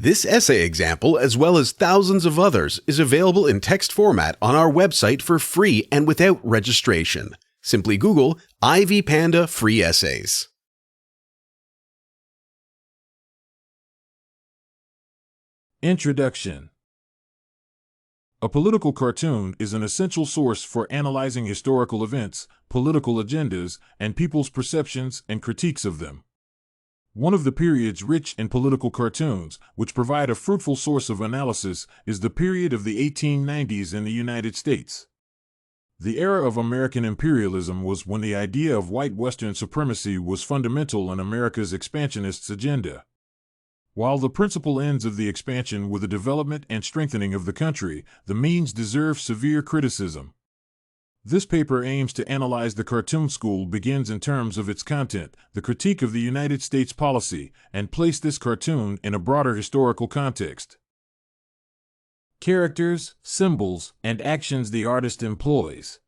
This essay example, as well as thousands of others, is available in text format on our website for free and without registration. Simply Google Ivy Panda Free Essays. Introduction. A political cartoon is an essential source for analyzing historical events, political agendas, and people's perceptions and critiques of them. One of the periods rich in political cartoons, which provide a fruitful source of analysis, is the period of the 1890s in the United States. The era of American imperialism was when the idea of white Western supremacy was fundamental in America's expansionist agenda. While the principal ends of the expansion were the development and strengthening of the country, the means deserve severe criticism. This paper aims to analyze the cartoon school begins in terms of its content, the critique of the United States policy, and place this cartoon in a broader historical context. Characters, symbols, and actions the artist employs.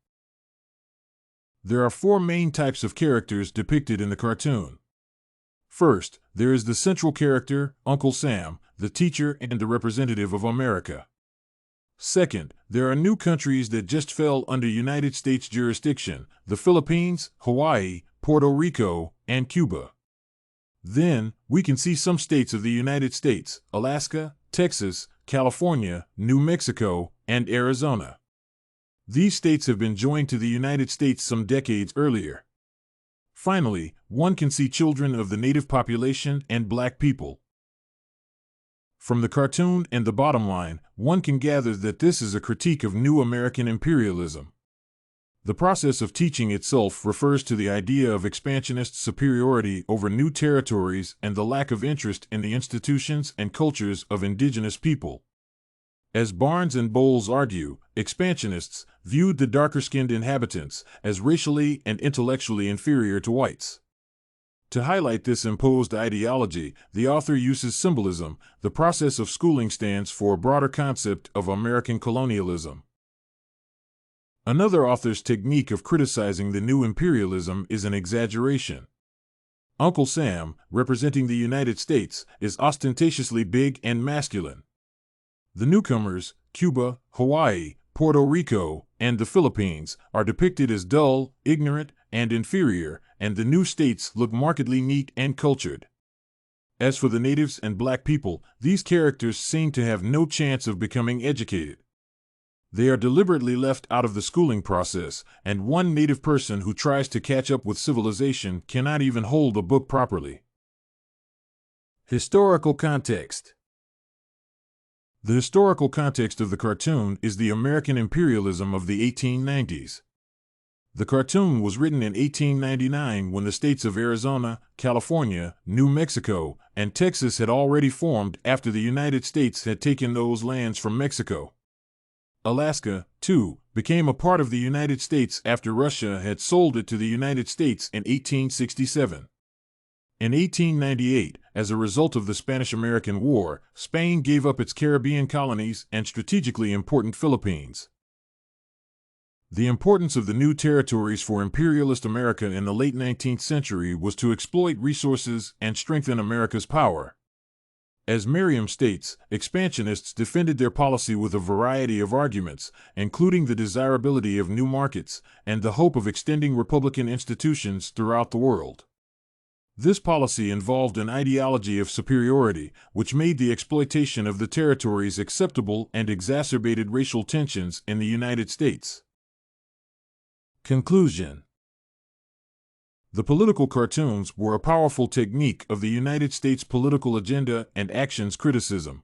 There are four main types of characters depicted in the cartoon. First, there is the central character, Uncle Sam, the teacher and the representative of America. Second, there are new countries that just fell under United States jurisdiction, the Philippines, Hawaii, Puerto Rico, and Cuba. Then, we can see some states of the United States, Alaska, Texas, California, New Mexico, and Arizona. These states have been joined to the United States some decades earlier. Finally, one can see children of the native population and black people. From the cartoon and the bottom line, one can gather that this is a critique of new American imperialism. The process of teaching itself refers to the idea of expansionist superiority over new territories and the lack of interest in the institutions and cultures of indigenous people. As Barnes and Bowles argue, expansionists viewed the darker-skinned inhabitants as racially and intellectually inferior to whites. To highlight this imposed ideology, the author uses symbolism. The process of schooling stands for a broader concept of American colonialism. Another author's technique of criticizing the new imperialism is an exaggeration. Uncle Sam, representing the United States, is ostentatiously big and masculine. The newcomers, Cuba, Hawaii, Puerto Rico, and the Philippines, are depicted as dull, ignorant, and inferior, and the new states look markedly neat and cultured. As for the natives and black people, these characters seem to have no chance of becoming educated. They are deliberately left out of the schooling process, and one native person who tries to catch up with civilization cannot even hold a book properly. Historical context. The historical context of the cartoon is the American imperialism of the 1890s. The cartoon was written in 1899 when the states of Arizona, California, New Mexico, and Texas had already formed after the United States had taken those lands from Mexico. Alaska, too, became a part of the United States after Russia had sold it to the United States in 1867. In 1898, as a result of the Spanish-American War, Spain gave up its Caribbean colonies and strategically important Philippines. The importance of the new territories for imperialist America in the late 19th century was to exploit resources and strengthen America's power. As Merriam states, expansionists defended their policy with a variety of arguments, including the desirability of new markets and the hope of extending republican institutions throughout the world. This policy involved an ideology of superiority, which made the exploitation of the territories acceptable and exacerbated racial tensions in the United States. Conclusion. The political cartoons were a powerful technique of the United States political agenda and actions criticism.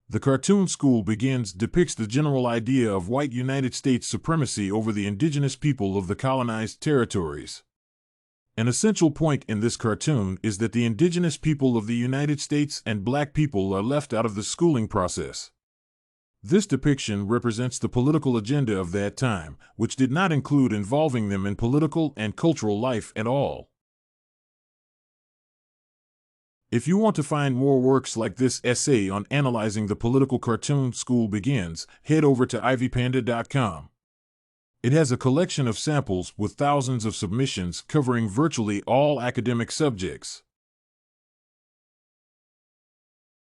The cartoon school depicts the general idea of white United States supremacy over the indigenous people of the colonized territories. An essential point in this cartoon is that the indigenous people of the United States and black people are left out of the schooling process. This depiction represents the political agenda of that time, which did not include involving them in political and cultural life at all. If you want to find more works like this essay on analyzing the political cartoon school begins, head over to ivypanda.com. It has a collection of samples with thousands of submissions covering virtually all academic subjects.